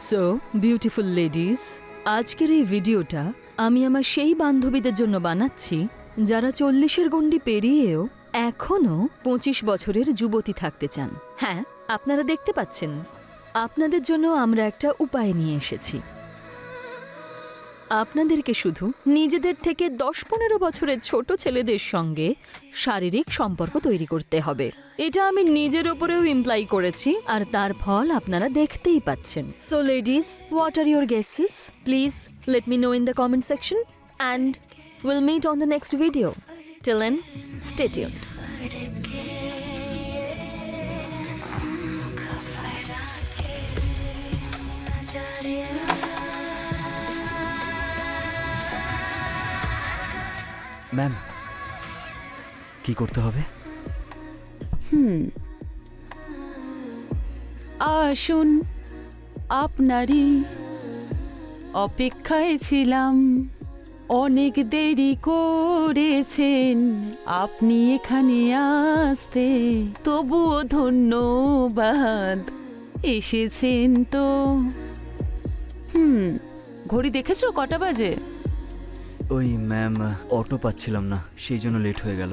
So beautiful ladies, আজকের এই ভিডিওটা আমি আমার সেই বান্ধবীদের জন্য বানাচ্ছি যারা 40-এর গণ্ডি পেরিয়েও এখনও 25 বছরের যুবতী থাকতে চান। হ্যাঁ, আপনারা দেখতে পাচ্ছেন, আপনাদের জন্য আমরা একটা উপায় নিয়ে এসেছি। আপনাদেরকে শুধু নিজেদের থেকে 10-15 বছরের ছোট ছেলেদের সঙ্গে শারীরিক সম্পর্ক তৈরি করতে হবে। এটা আমি নিজের উপরেও ইমপ্লাই করেছি, আর তার ফল আপনারা দেখতেই পাচ্ছেন। So ladies, what are your guesses? Please let me know in the comment section and will meet on the next video. Till then, stay tuned. Ma'am, কি করতে হবে? আসুন, আপনারই অপেক্ষায় ছিলাম। অনেক দেরি করেছেন আপনি এখানে আসতে, তবুও ধন্যবাদ, এসেছেন তো। ঘড়ি দেখেছো কটা বাজে? ওই ম্যাম, অটো পাচ্ছিলাম না, সেই জন্য লেট হয়ে গেল।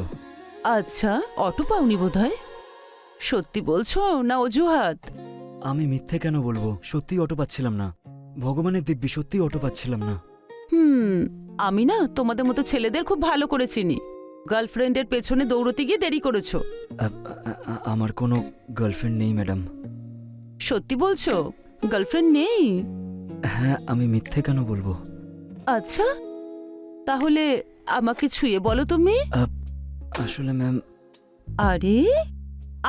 আচ্ছা, অটো পাওনি বোধহয়। সত্যি বলছো না অজুহাত? আমি মিথ্যে কেন বলবো? সত্যিই অটো পাচ্ছিলাম না, ভগবানের দিব্যি, সত্যিই অটো পাচ্ছিলাম না। আমি না তোমাদের মতো ছেলেদের খুব ভালো করে চিনি। গার্লফ্রেন্ডের পেছনে দৌড়তে গিয়ে দেরি করেছো। আমার কোনো গার্লফ্রেন্ড নেই ম্যাডাম। সত্যি বলছো গার্লফ্রেন্ড নেই? হ্যাঁ, আমি মিথ্যে কেন বলবো? আচ্ছা, তাহলে আমাকে ছুঁয়ে বলো তুমি। আসলে ম্যাম, আরে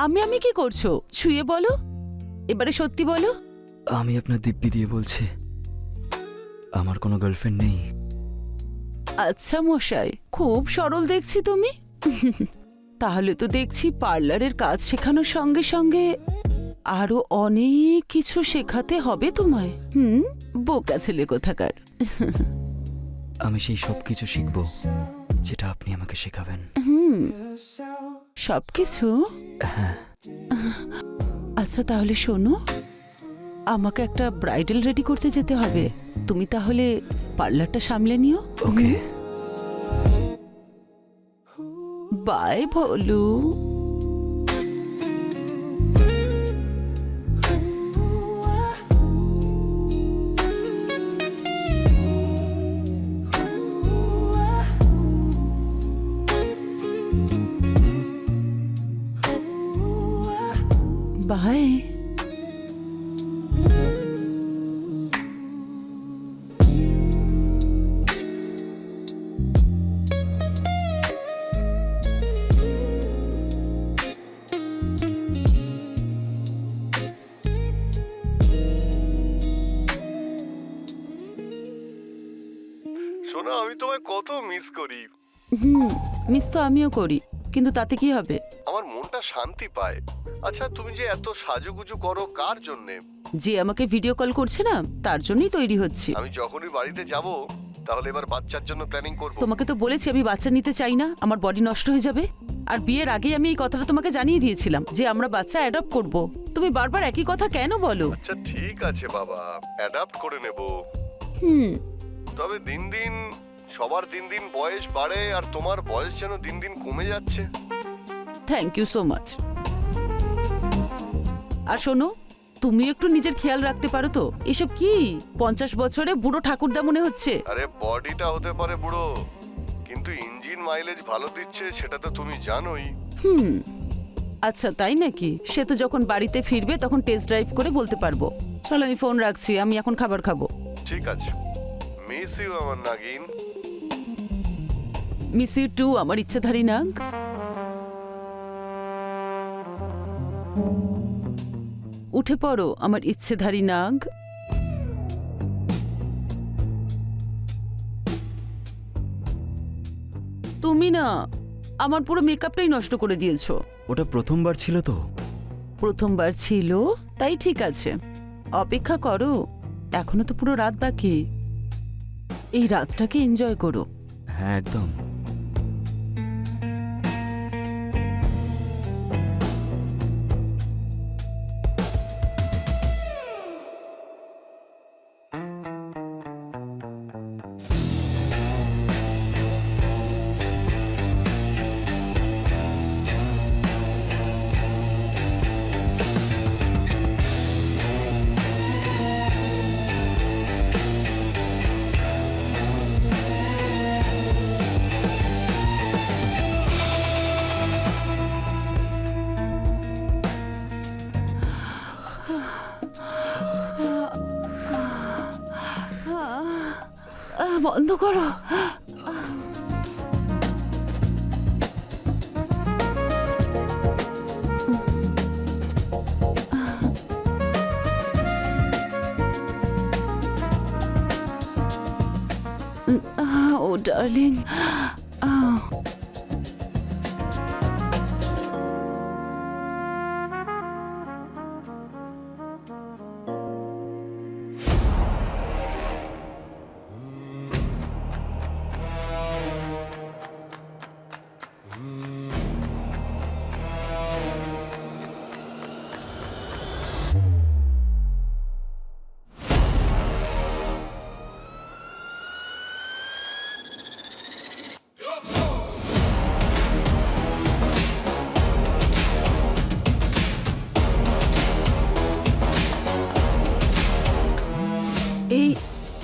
আমি কি করছো? ছুঁয়ে বলো, এবারে সত্যি বলো। আমি আপনার দিব্যি দিয়ে বলছি, আমার কোনো গার্লফ্রেন্ড নেই। আচ্ছা মশাই, খুব সরল দেখছি তুমি। তাহলে তো দেখছি পার্লারের কাজ শেখানোর সঙ্গে সঙ্গে আরো অনেক কিছু শেখাতে হবে তোমায়। বোকা ছেলে কোথাকার। আমি সেই সব কিছু শিখবো যেটা আপনি আমাকে শেখাবেন। সবকিছু? হ্যাঁ। আচ্ছা তাহলে শোনো, আমাকে একটা ব্রাইডাল রেডি করতে যেতে হবে। তুমি তাহলে পার্লারটা সামলে নিও। ওকে। বাই ভোলু। বাই। শোনো, আমি তোমায় কত মিস করি। মিস তো আমিও করি, কিন্তু তাতে কি হবে? আমার মনটা শান্তি পায়। আচ্ছা, তুমি যে এত সাজুগুজু করো কার জন্যে? যে আমাকে ভিডিও কল করছে না, তার জন্যই তৈরি হচ্ছি। আমি যখনই বাড়িতে যাব, তাহলে এবার বাচ্চার জন্য প্ল্যানিং করব। তোমাকে তো বলেছি আমি বাচ্চা নিতে চাই না, আমার বডি নষ্ট হয়ে যাবে। আর বিয়ের আগেই আমি এই কথাটা তোমাকে জানিয়ে দিয়েছিলাম যে আমরা বাচ্চা অ্যাডপ্ট করব। তুমি বারবার একই কথা কেন বলো? আচ্ছা ঠিক আছে বাবা, অ্যাডাপ্ট করে নেব। তবে দিন দিন সবার দিন দিন বয়স বাড়ে, আর তোমার বয়স যেন দিন দিন কমে যাচ্ছে। Thank you so much. আর শোনো, তুমি একটু নিজের খেয়াল রাখতে পারো তো? এসব কি 50 বছরে বুড়ো ঠাকুরদা মনে হচ্ছে? আরে বডিটা হতে পারে বুড়ো, কিন্তু ইঞ্জিন মাইলেজ ভালো দিচ্ছে, সেটা তো তুমি জানোই। আচ্ছা তাই নাকি? সে তো যখন বাড়িতে ফিরবে তখন টেস্ট ড্রাইভ করে বলতে পারবো। চলো আমি ফোন রাখছি, আমি এখন খাবার খাবো। ঠিক আছে, মিস ইউ আমার নাগিন। মিস ইউ টু আমার ইচ্ছাধারী নাগ। উঠে পড়ো আমার ইচ্ছেধারী নাগ। তুমি না আমার পুরো মেকআপটাই নষ্ট করে দিয়েছো। ওটা প্রথমবার ছিল তো। প্রথমবার ছিল তাই ঠিক আছে, অপেক্ষা করো, এখনো তো পুরো রাত বাকি। এই রাতটাকে এনজয় করো। হ্যাঁ একদম। বন্ধ করো। ও ডার্লিং,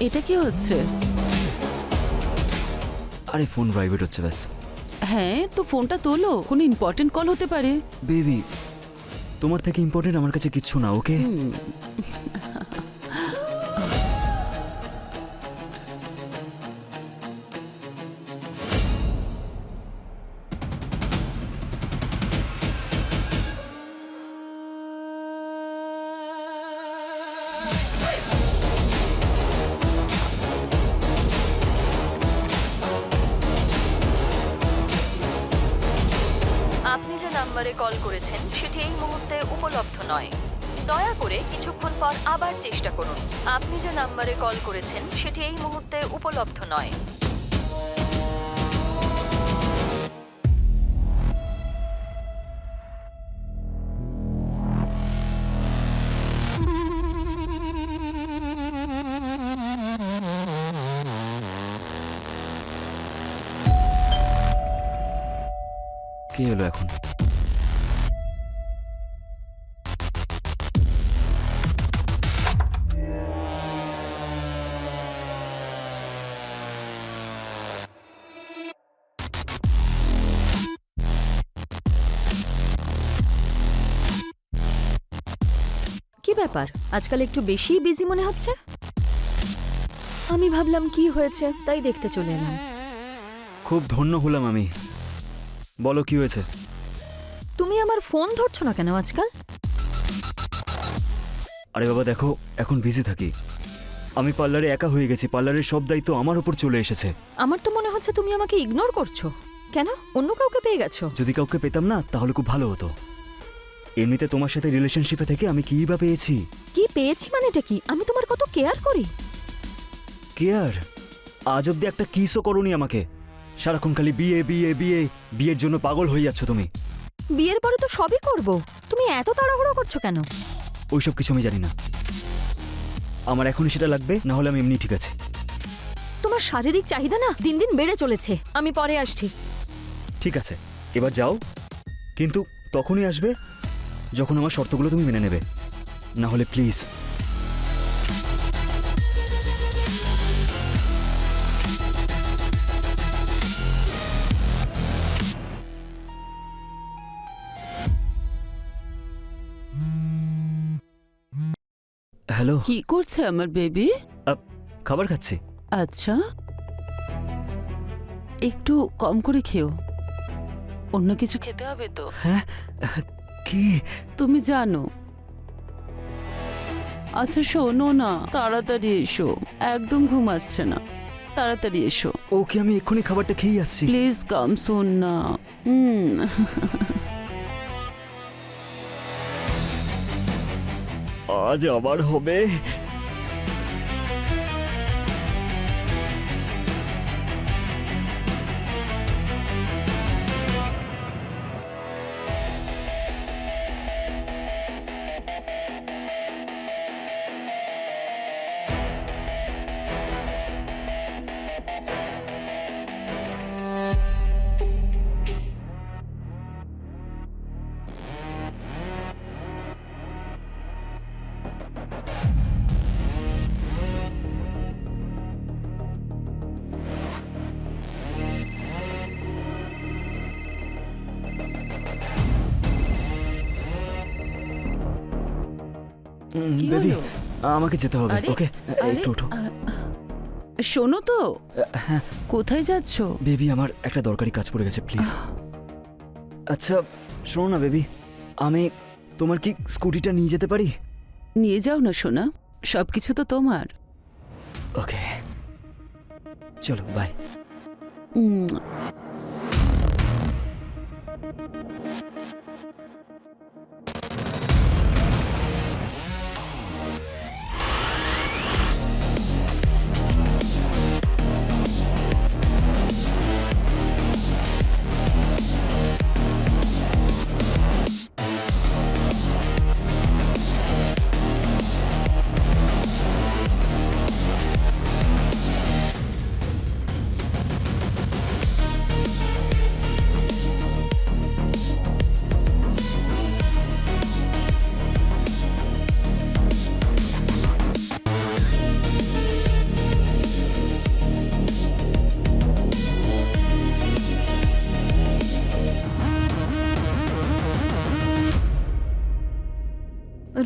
এটা কি হচ্ছে? আরে ফোন প্রাইভেট হচ্ছে ব্যাস। হ্যাঁ, তো ফোনটা তোলো, কোনো ইম্পর্টেন্ট কল হতে পারে। বেবি, তোমার থেকে ইম্পর্টেন্ট আমার কাছে কিচ্ছু না, ওকে? আপনি যে নম্বরে কল করেছেন সেটি এই মুহূর্তে উপলব্ধ নয়। দয়া করে কিছুক্ষণ পর আবার চেষ্টা করুন। আপনি যে নম্বরে কল করেছেন সেটি এই মুহূর্তে উপলব্ধ নয়। কে এলো এখন? কি ব্যাপার, আজকাল একটু বেশি বিজি মনে হচ্ছে? আমি ভাবলাম কি হয়েছে, তাই দেখতে চলে এলাম। খুব ধন্য হলাম আমি। বলো কি হয়েছে? তুমি আমার ফোন ধরছো না কেন আজকাল? আরে বাবা দেখো, এখন বিজি থাকি। আমি পার্লারে একা হয়ে গেছি, পার্লারের সব দায়িত্ব আমার উপর চলে এসেছে। আমার তো মনে হচ্ছে তুমি আমাকে ইগনোর করছো। কেন, অন্য কাউকে পেয়ে গেছো? যদি কাউকে পেতাম না তাহলে খুব ভালো হতো। এমনিতে তোমার সাথে রিলেশনশিপে থেকে আমি কী বা পেয়েছি? কি পেয়েছি মানে এটা কি? আমি তোমার কত কেয়ার করি। কেয়ার? আজ অব্দি একটা কিসও করোনি আমাকে। সারাক্ষণ খালি বিয়ে বিয়ে বিয়ে, বিয়ের জন্য পাগল হয়ে যাচ্ছ তুমি। বিয়ের পরে তো সবই করব, তুমি এত তাড়াহুড়ো করছো কেন? ওইসব কিছু আমি জানি না। আমার এখনই সেটা লাগবে, না হলে আমি এমনি ঠিক আছে। তোমার শারীরিক চাহিদা না দিন দিন বেড়ে চলেছে। আমি পরে আসছি। ঠিক আছে, এবার যাও, কিন্তু তখনই আসবে যখন আমার শর্তগুলো তুমি মেনে নেবে, না হলে প্লিজ। হ্যালো। কি করছে আমার বেবি? খাবার খাচ্ছি। আচ্ছা, একটু কম করে খেও, অন্য কিছু খেতে হবে তো। হ্যাঁ, কি? তুমি জানো। আচ্ছা শোনো না, তাড়াতাড়ি এসো, একদম ঘুম আসছে না, তাড়াতাড়ি এসো ওকে, আমি এক্ষুনি খাবারটা খেয়ে আসছি। প্লিজ, কাম শোন না। আজ আবার হবে। কি বেবি, হলো? আমাকে যেতে হবে। আরে, ওকে, আরে, একটু ওঠো। শোনো তো, হ্যাঁ কোথায় যাচ্ছ? বেবি, আমার একটা দরকারি কাজ পড়ে গেছে, প্লিজ। আচ্ছা শোনো না বেবি, আমি তোমার কি স্কুটিটা নিয়ে যেতে পারি? নিয়ে যাও না সোনা, সবকিছু তো তোমার। ওকে, চলো বাই। উম,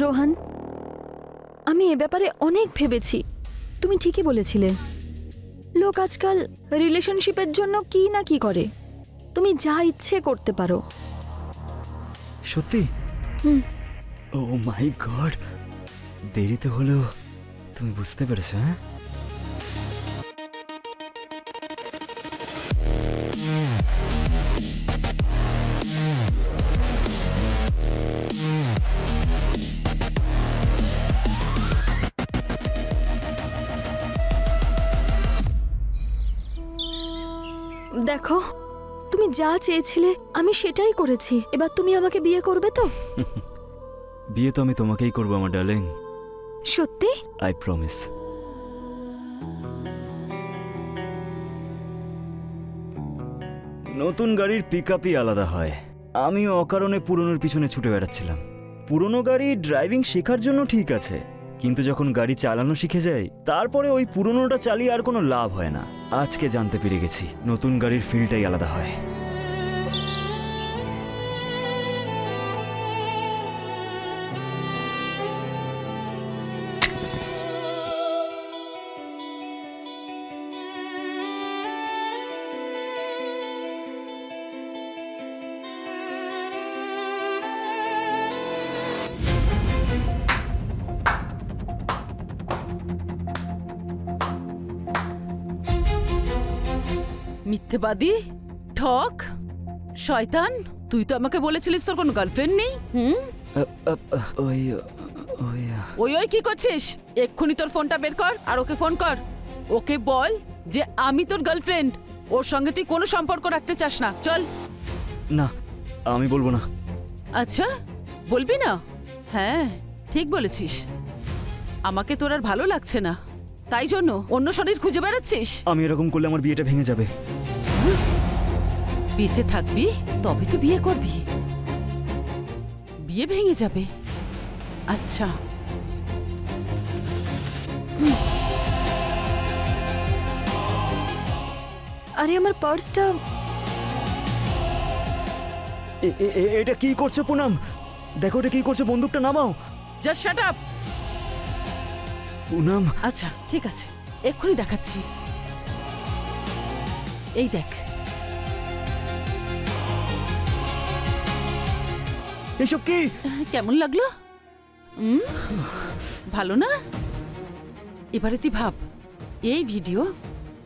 রোহান, আমি এ ব্যাপারে অনেক ভেবেছি। তুমি ঠিকই বলেছিলে, লোক আজকাল রিলেশনশিপের জন্য কি না কি করে। তুমি যা ইচ্ছে করতে পারো। সত্যি? হুম। ও মাই গড, দেরিতে হলেও তুমি বুঝতে পেরেছো? হ্যাঁ, দেখো, তুমি যা চেয়েছিলে আমি সেটাই করেছি। এবার তুমি আমাকে বিয়ে করবে তো? বিয়ে তো আমি তোমাকেই করবো আমার ডার্লিং, সত্যি? I promise. নতুন গাড়ির পিকআপই আলাদা হয়। আমি অকারণে পুরনোর পিছনে ছুটে বেড়াচ্ছিলাম। পুরনো গাড়ি ড্রাইভিং শেখার জন্য ঠিক আছে, কিন্তু যখন গাড়ি চালানো শিখে যায় তারপরে ওই পুরনোটা চালিয়ে আর কোনো লাভ হয় না। আজকে জানতে পেরে গেছি নতুন গাড়ির ফিলটাই আলাদা হয়। মিথ্যেবাদী, ঠক, শয়তান, তুই তো আমাকে বলেছিলিস তোর কোনো গার্লফ্রেন্ড নেই। ওই ওই ওই ওই কি করছিস? এক্ষুনি তোর ফোনটা বের কর আর ওকে ফোন কর। ওকে বল যে আমি তোর গার্লফ্রেন্ড, ওর সঙ্গে তুই কোনো সম্পর্ক রাখতে চাস না। চল। না, আমি বলবো না। আচ্ছা, বলবি না? হ্যাঁ, ঠিক বলেছিস। আমাকে তোর আর ভালো লাগছে না, তাই জন্য অন্য শরীর খুঁজে বেড়াচ্ছিস। আমি এরকম করলে আমার বিয়েটা ভেঙে যাবে। বেঁচে থাকবি তবে তো বিয়ে করবি, বিয়ে ভেঙে যাবে? আচ্ছা, আরে আমার পার্সটা। এটা কি করছো পুনাম? দেখো এটা কি করছো, বন্দুকটা নামাও। Just shut up. পুনাম, আচ্ছা ঠিক আছে, এক্ষুনি দেখাচ্ছি। এই দেখ। এসব কি? কেমন লাগলো? ভালো না? এবারে তুই ভাব, এই ভিডিও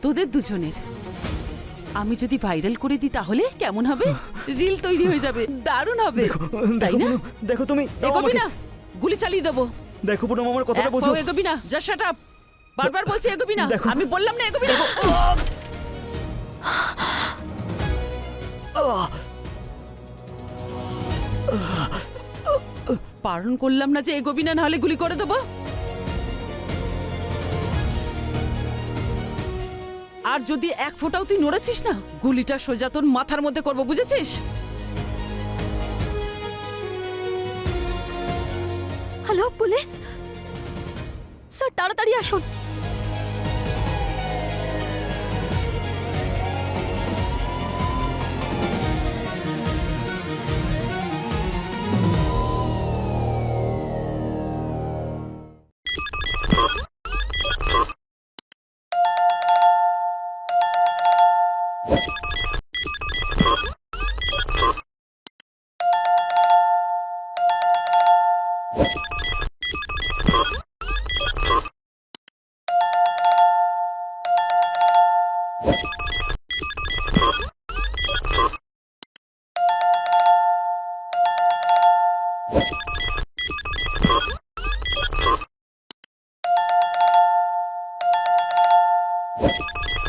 তোদের দুজনের আমি যদি ভাইরাল করে দিই তাহলে কেমন হবে? রিল তৈরি হয়ে যাবে, দারুণ হবে, তাই না? দেখো তুমি এগোবি না, গুলি চালিয়ে দেবো। দেখো পুনাম, আমার কথাটা এক বোঝো। পাও এগোবি না, জাস্ট শাট আপ। বারবার বলছি এগোবি না, দেখো। আমি বললাম না এগোবি না। বারণ করলাম না যে এগোবি না, নাহলে গুলি করে দেবো। আর যদি এক ফোঁটাও তুই নড়েছিস না, গুলিটা সোজা তোর মাথার মধ্যে করবো, বুঝেছিস? হ্যালো পুলিশ স্যার, তাড়াতাড়ি আসুন।